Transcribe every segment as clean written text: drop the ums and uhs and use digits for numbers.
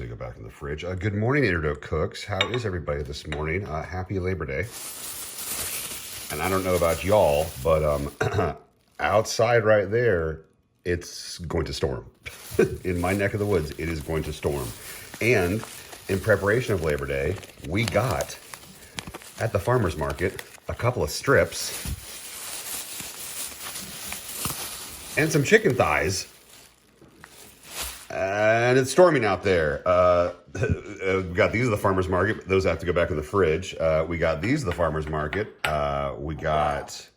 gonna go back in the fridge. Good morning, Doak cooks. How is everybody this morning? Happy Labor Day. And I don't know about y'all, but outside right there, it's going to storm. In my neck of the woods, it is going to storm. And in preparation of Labor Day, we got at the farmer's market a couple of strips and some chicken thighs. And it's storming out there. We got these at the farmer's market. Those have to go back in the fridge. We got these at the farmer's market. We got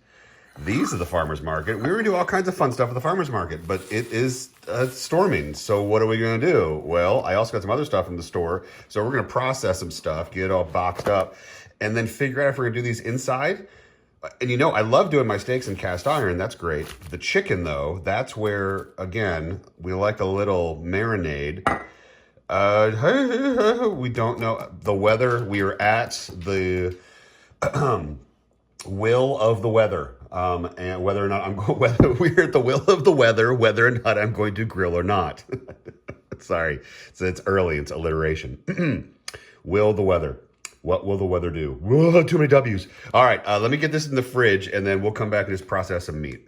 these at the farmer's market. We were gonna do all kinds of fun stuff at the farmer's market, but it is storming. So what are we gonna do? Well, I also got some other stuff from the store. So we're gonna process some stuff, get it all boxed up, and then figure out if we're gonna do these inside. And you know, I love doing my steaks in cast iron. That's great. The chicken, though, that's where, again, we like a little marinade. We don't know the weather. We are at the will of the weather. And whether or not I'm going, we're at the will of the weather, whether or not I'm going to grill or not. Sorry. So it's early. It's alliteration. Will the weather. What will the weather do? Whoa, too many W's. All right, let me get this in the fridge, and then we'll come back and just process some meat.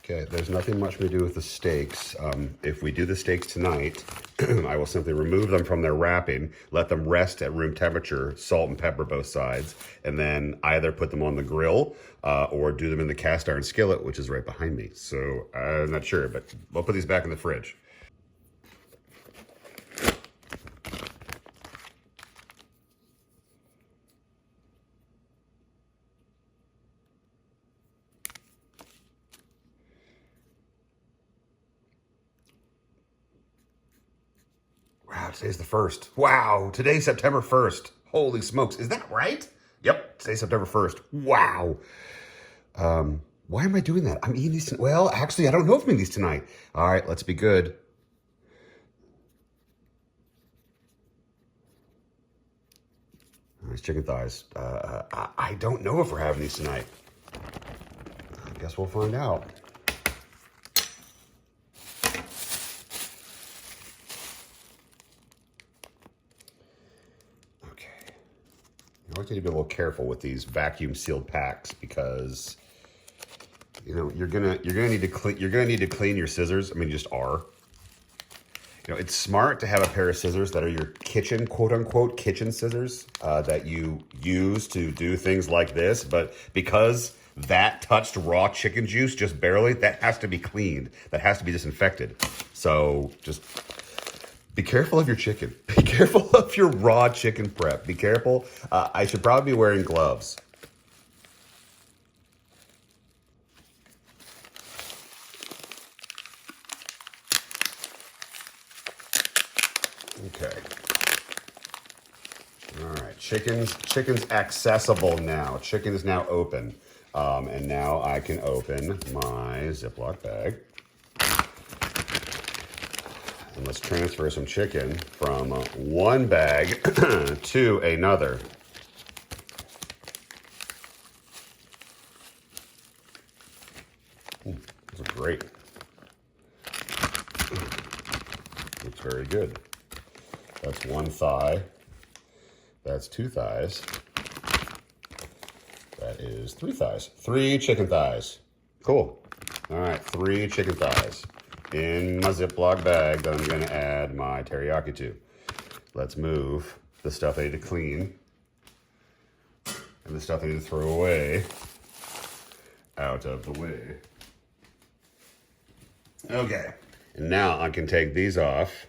Okay, there's nothing much we do with the steaks. If we do the steaks tonight, I will simply remove them from their wrapping, let them rest at room temperature, salt and pepper both sides, and then either put them on the grill or do them in the cast iron skillet, which is right behind me. So I'm not sure, but we'll put these back in the fridge. Wow, today's the 1st. Wow, today's September 1st. Holy smokes, is that right? Yep, today's September 1st. Wow. Why am I doing that? I'm eating these tonight. Well, actually, I don't know if I'm eating these tonight. All right, let's be good. Nice chicken thighs. I don't know if we're having these tonight. I guess we'll find out. You always need to be a little careful with these vacuum sealed packs because you know you're gonna need to clean your scissors. I mean, you just are. You know, it's smart to have a pair of scissors that are your kitchen, quote unquote, kitchen scissors that you use to do things like this. But because that touched raw chicken juice just barely, that has to be cleaned. That has to be disinfected. So just be careful of your chicken. Be careful of your raw chicken prep. Be careful. I should probably be wearing gloves. Okay. All right. Chicken's accessible now. Chicken is now open. And now I can open my Ziploc bag. And let's transfer some chicken from one bag to another. Those are great. Looks very good. That's one thigh. That's two thighs. That is three thighs. 3 chicken thighs. Cool. All right, 3 chicken thighs in my Ziploc bag that I'm going to add my teriyaki to. Let's move the stuff I need to clean and the stuff I need to throw away out of the way. Okay, and now I can take these off.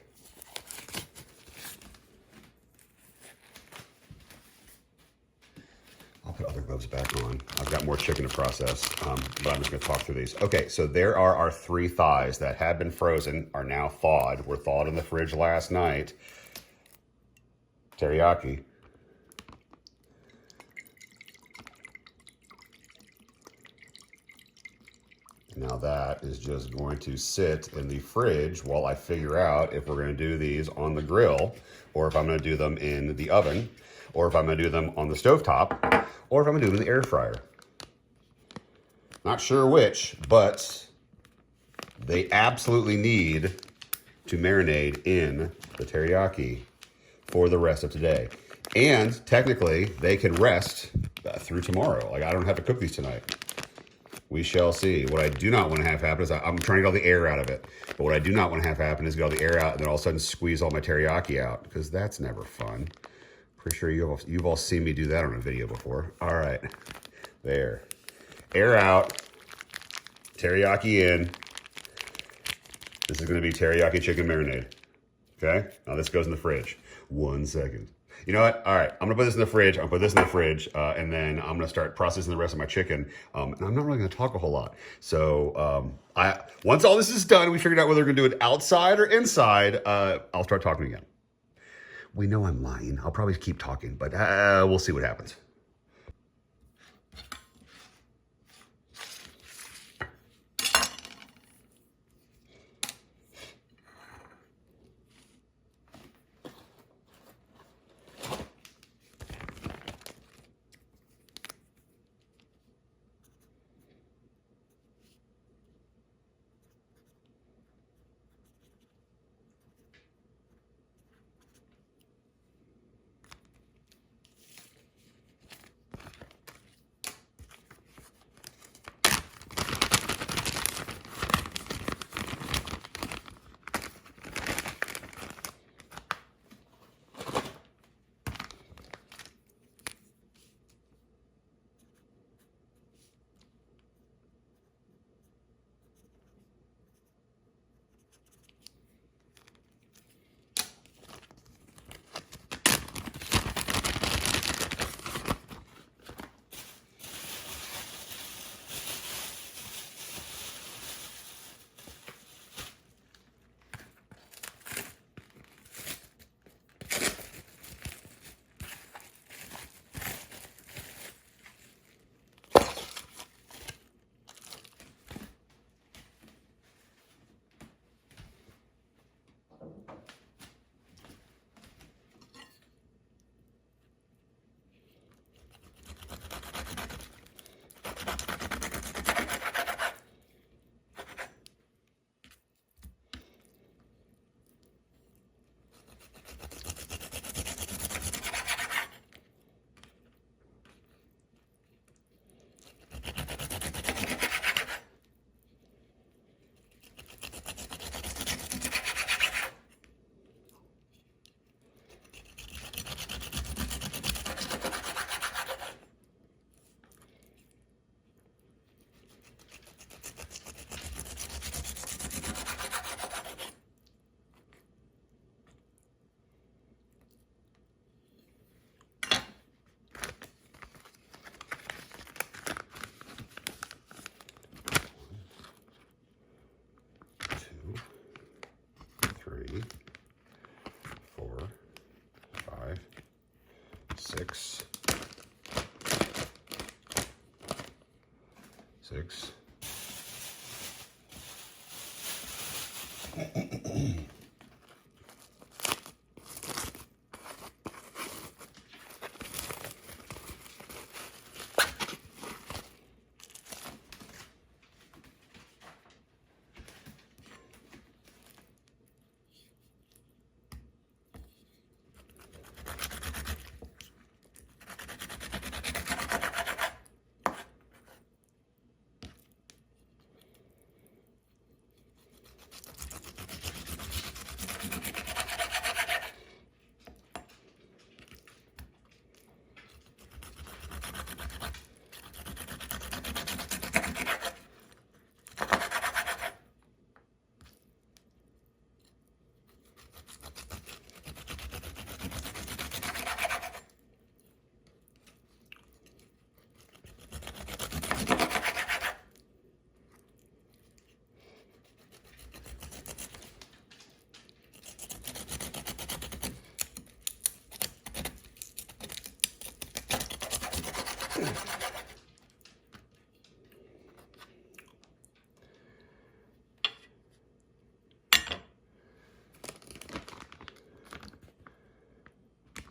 I'll put other gloves back on. I've got more chicken to process, but I'm just gonna talk through these. Okay, so there are our 3 thighs that had been frozen, are now thawed. Were thawed in the fridge last night. Teriyaki. Now that is just going to sit in the fridge while I figure out if we're gonna do these on the grill, or if I'm gonna do them in the oven, or if I'm gonna do them on the stovetop, or if I'm gonna do them in the air fryer. Not sure which, but they absolutely need to marinate in the teriyaki for the rest of today. And technically, they can rest through tomorrow. Like, I don't have to cook these tonight. We shall see. What I do not want to have happen is I'm trying to get all the air out of it. But what I do not want to have happen is get all the air out and then all of a sudden squeeze all my teriyaki out, because that's never fun. Pretty sure you've all seen me do that on a video before. All right, there. Air out, teriyaki in. This is going to be teriyaki chicken marinade. Okay, now this goes in the fridge. 1 second. You know what? All right, I'm gonna put this in the fridge. I'm gonna put this in the fridge, and then I'm gonna start processing the rest of my chicken. And I'm not really gonna talk a whole lot. So once all this is done, we figured out whether we're gonna do it outside or inside. I'll start talking again. We know I'm lying. I'll probably keep talking, but we'll see what happens. Six.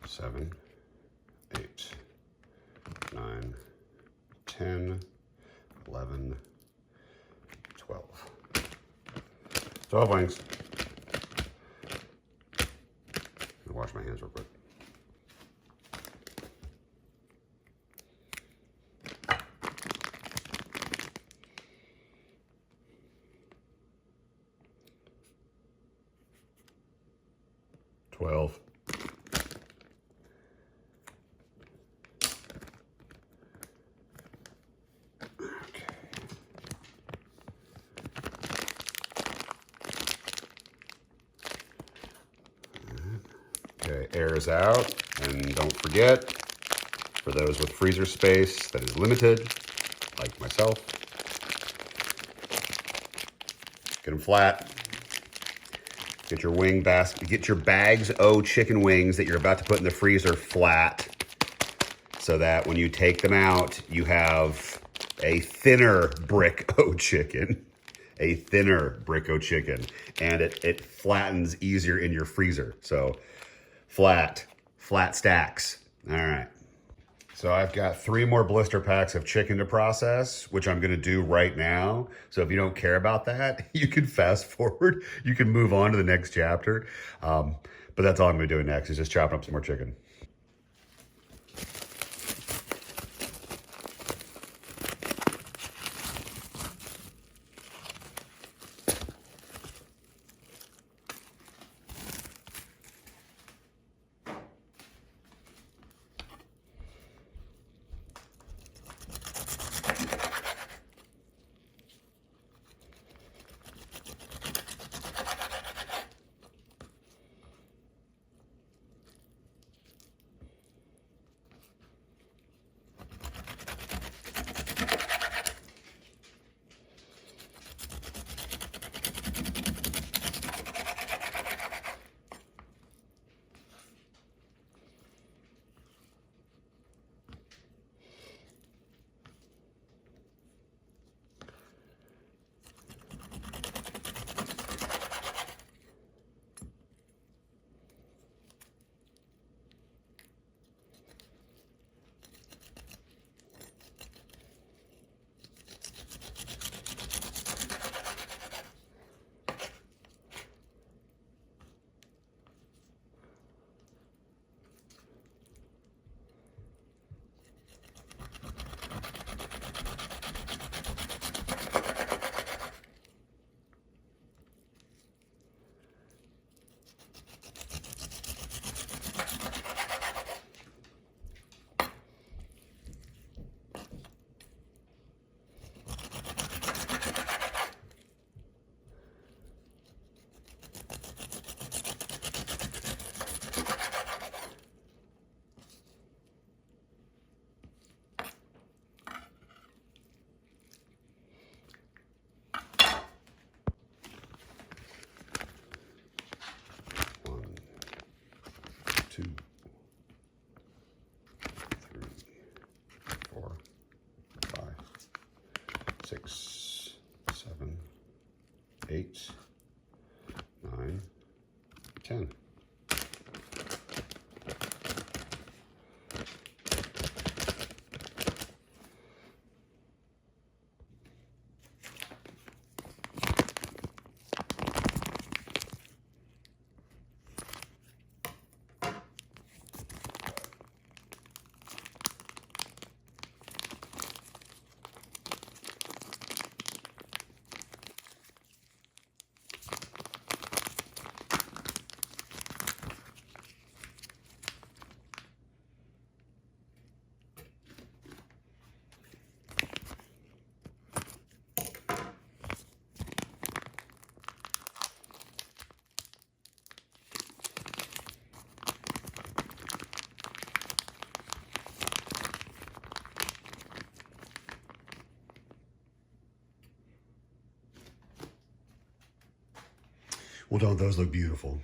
Seven, 8, 9, 10, 11, 12. 12 wings. I'll wash my hands real quick. Okay, air is out, and don't forget, for those with freezer space that is limited, like myself, get them flat. Get your wing basket, get your bags o chicken wings that you're about to put in the freezer flat, so that when you take them out, you have a thinner brick o chicken. A thinner brick o chicken, and it flattens easier in your freezer. So flat stacks. All right. So I've got 3 more blister packs of chicken to process, which I'm gonna do right now. So if you don't care about that, you can fast forward. You can move on to the next chapter. But that's all I'm gonna be doing next, is just chopping up some more chicken. Two, 3, 4, 5, 6, 7, 8, 9, 10. Well, don't those look beautiful?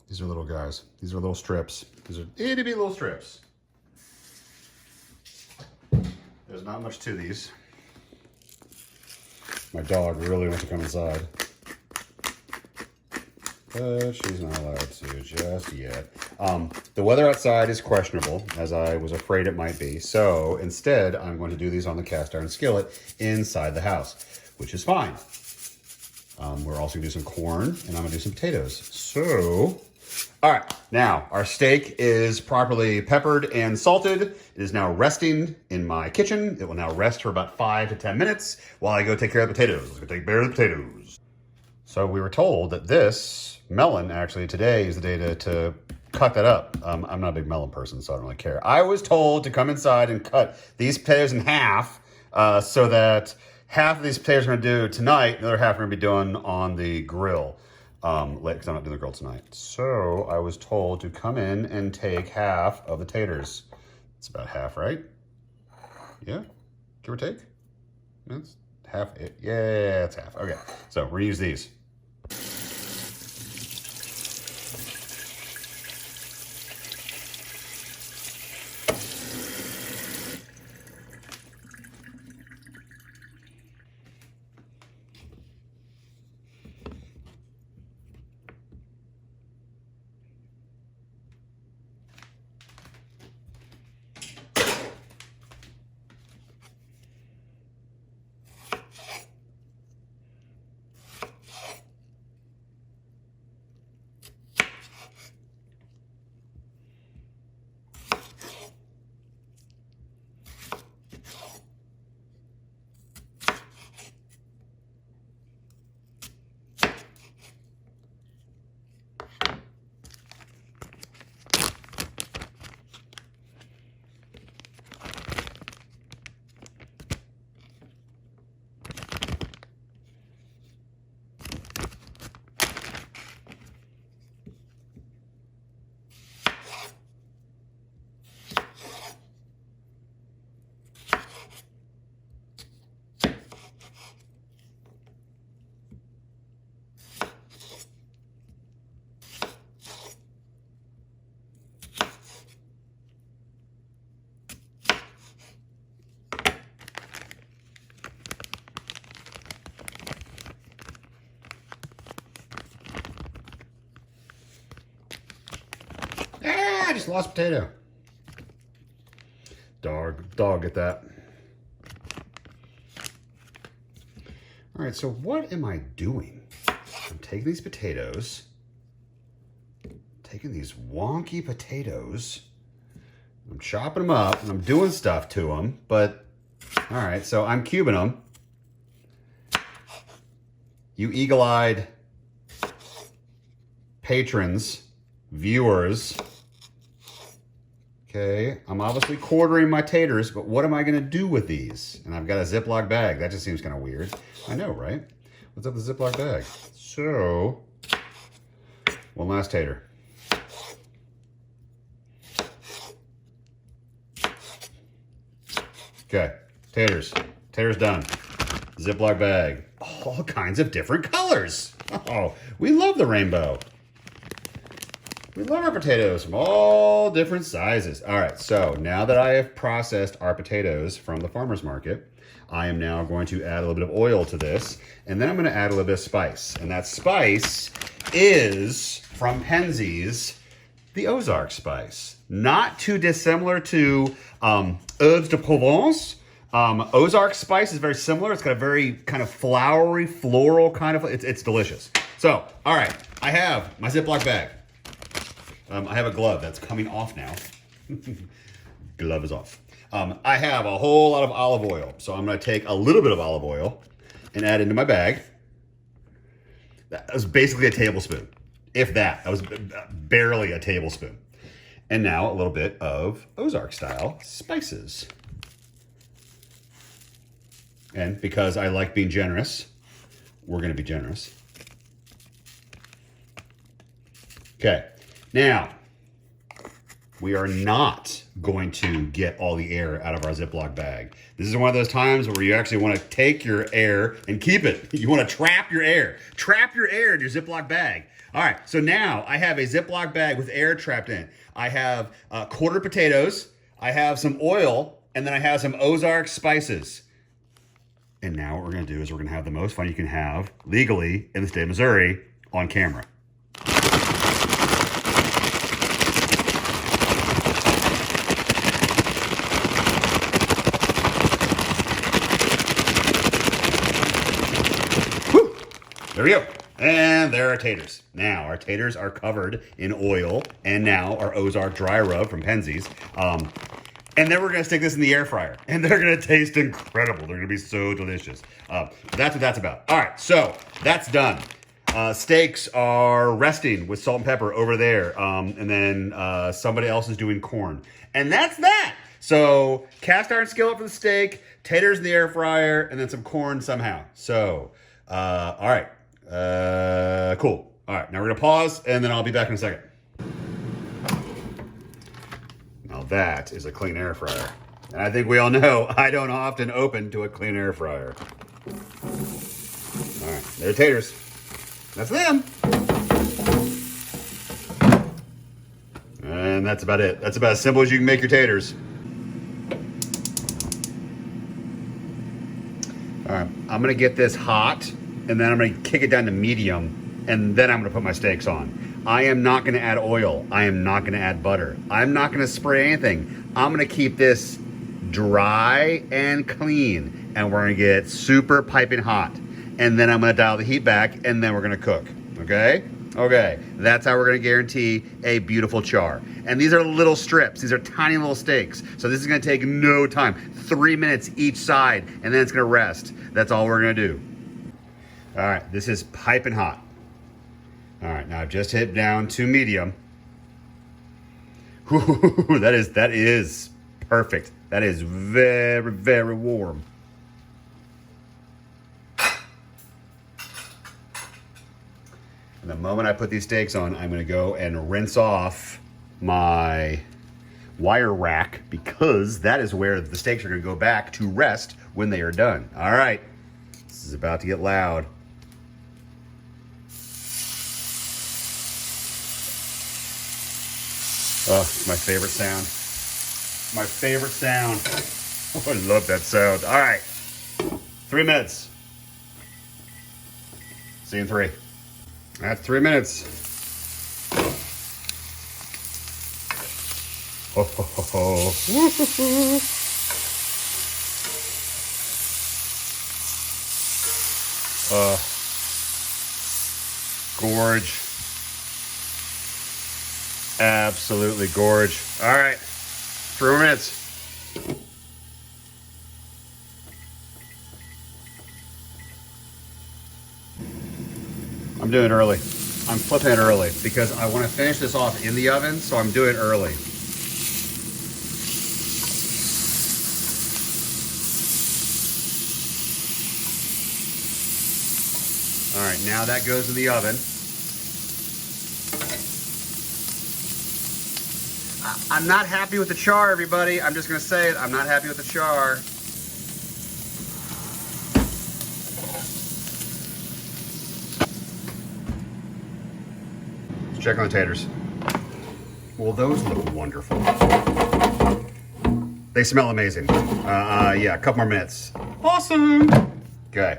These are little guys. These are little strips. These are itty bitty little strips. There's not much to these. My dog really wants to come inside. But she's not allowed to just yet. The weather outside is questionable, as I was afraid it might be. So instead, I'm going to do these on the cast iron skillet inside the house, which is fine. We're also gonna do some corn, and I'm gonna do some potatoes. So, all right, now our steak is properly peppered and salted. It is now resting in my kitchen. It will now rest for about 5 to 10 minutes while I go take care of the potatoes. Let's go take care of the potatoes. So we were told that this melon, actually today is the day to cut that up. I'm not a big melon person, so I don't really care. I was told to come inside and cut these potatoes in half so that half of these potatoes are going to do tonight, the other half we're going to be doing on the grill. Because I'm not doing the grill tonight. So I was told to come in and take half of the taters. It's about half, right? Yeah, give or take. That's half it. Yeah, it's half. Okay, so we're going to use these. I just lost potato. Dog, get that. All right, so what am I doing? I'm taking these potatoes, taking these wonky potatoes, I'm chopping them up, and I'm doing stuff to them, but, all right, so I'm cubing them. You eagle-eyed patrons, viewers, okay, I'm obviously quartering my taters, but what am I gonna do with these? And I've got a Ziploc bag. That just seems kind of weird. I know, right? What's up with the Ziploc bag? So, one last tater. Okay, taters. Taters done. Ziploc bag. All kinds of different colors. Oh, we love the rainbow. We love our potatoes from all different sizes. All right, so now that I have processed our potatoes from the farmer's market, I am now going to add a little bit of oil to this, and then I'm gonna add a little bit of spice. And that spice is from Penzeys, the Ozark spice. Not too dissimilar to Herbes de Provence. Ozark spice is very similar. It's got a very kind of flowery, floral kind of, it's delicious. So, all right, I have my Ziploc bag. I have a glove that's coming off now. Glove is off. I have a whole lot of olive oil. So I'm gonna take a little bit of olive oil and add into my bag. That was basically a tablespoon. If that, that was barely a tablespoon. And now a little bit of Ozark style spices. And because I like being generous, we're gonna be generous. Okay, now, we are not going to get all the air out of our Ziploc bag. This is one of those times where you actually want to take your air and keep it. You want to trap your air. Trap your air in your Ziploc bag. All right, so now I have a Ziploc bag with air trapped in it. I have quarter potatoes, I have some oil, and then I have some Ozark spices. And now what we're gonna do is we're gonna have the most fun you can have legally in the state of Missouri on camera. Whew. There we go. And there are taters. Now, our taters are covered in oil, and now our Ozark dry rub from Penzeys. And then we're gonna stick this in the air fryer, and they're gonna taste incredible. They're gonna be so delicious. That's what that's about. All right, so that's done. Steaks are resting with salt and pepper over there, and then somebody else is doing corn. And that's that. So cast iron skillet for the steak, taters in the air fryer, and then some corn somehow. So, all right, cool. All right, now we're gonna pause, and then I'll be back in a second. Now that is a clean air fryer. And I think we all know I don't often open to a clean air fryer. All right, they're taters. That's them. And that's about it. That's about as simple as you can make your taters. All right, I'm gonna get this hot, and then I'm gonna kick it down to medium, and then I'm gonna put my steaks on. I am not gonna add oil. I am not gonna add butter. I'm not gonna spray anything. I'm gonna keep this dry and clean, and we're gonna get super piping hot. And then I'm gonna dial the heat back, and then we're gonna cook, okay? Okay, that's how we're gonna guarantee a beautiful char. And these are little strips. These are tiny little steaks. So this is gonna take no time. 3 minutes each side, and then it's gonna rest. That's all we're gonna do. All right, this is piping hot. All right, now I've just hit down to medium. Whew, that is perfect. That is very, very warm. And the moment I put these steaks on, I'm gonna go and rinse off my wire rack, because that is where the steaks are gonna go back to rest when they are done. All right, this is about to get loud. Oh, my favorite sound. My favorite sound. Oh, I love that sound. All right, 3 minutes. See you in 3. That's 3 minutes. Ho, ho, ho, ho. Woo-hoo-hoo. Gorge. Absolutely gorge. All right, 3 more minutes. I'm doing it early. I'm flipping it early because I want to finish this off in the oven, so I'm doing it early. All right, now that goes in the oven. I'm not happy with the char, everybody. I'm just gonna say it, I'm not happy with the char. Let's check on the taters. Well, those look wonderful. They smell amazing. Yeah, a couple more minutes. Awesome. Okay.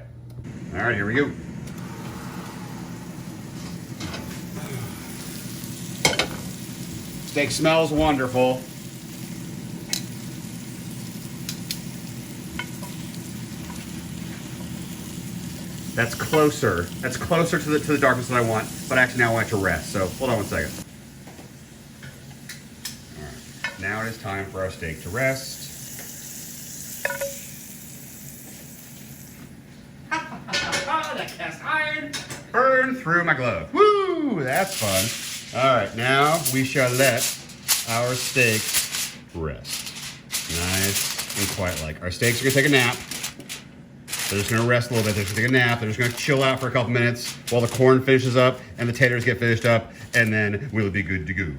All right, here we go. Steak smells wonderful. That's closer. That's closer to the darkness that I want, but actually now I want it to rest. So hold on 1 second. All right. Now it is time for our steak to rest. That cast iron burned through my glove. Woo! That's fun. All right, now we shall let our steaks rest. Nice and quiet like. Our steaks are gonna take a nap. They're just gonna rest a little bit. They're just gonna take a nap. They're just gonna chill out for a couple minutes while the corn finishes up and the taters get finished up, and then we'll be good to go.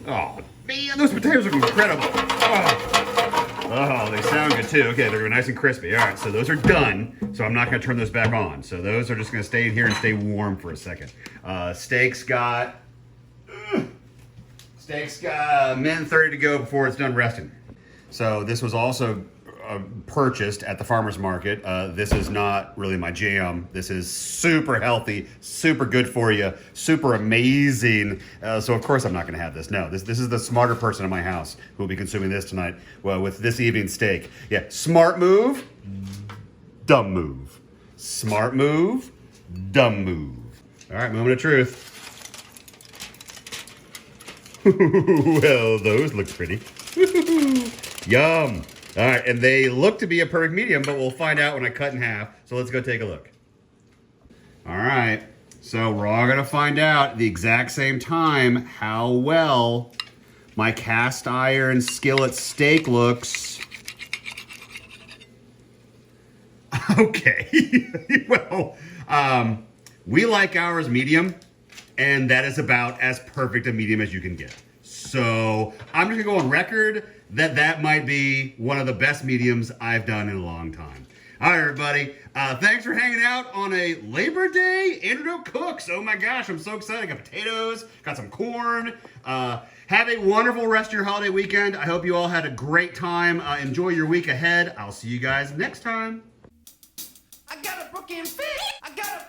Oh, Man, those potatoes are incredible. Oh, they sound good too. Okay, they're gonna be nice and crispy. All right, so those are done. So I'm not gonna turn those back on. So those are just gonna stay in here and stay warm for a second. Steak's got a minute and 30 to go before it's done resting. So this was also purchased at the farmer's market. This is not really my jam. This is super healthy, super good for you, super amazing. So of course I'm not gonna have this. No, this is the smarter person in my house who will be consuming this tonight, well, with this evening's steak. Yeah, smart move, dumb move. Smart move, dumb move. All right, moment of truth. Well, those look pretty. Yum. All right, and they look to be a perfect medium, but we'll find out when I cut in half. So let's go take a look. All right, so we're all gonna find out at the exact same time how well my cast iron skillet steak looks. Okay, well, we like ours medium, and that is about as perfect a medium as you can get. So I'm just gonna go on record that might be one of the best mediums I've done in a long time. All right, everybody. Thanks for hanging out on a Labor Day Andrew Cooks. Oh my gosh, I'm so excited. I got potatoes, got some corn. Have a wonderful rest of your holiday weekend. I hope you all had a great time. Enjoy your week ahead. I'll see you guys next time. I got a broken fit. I got a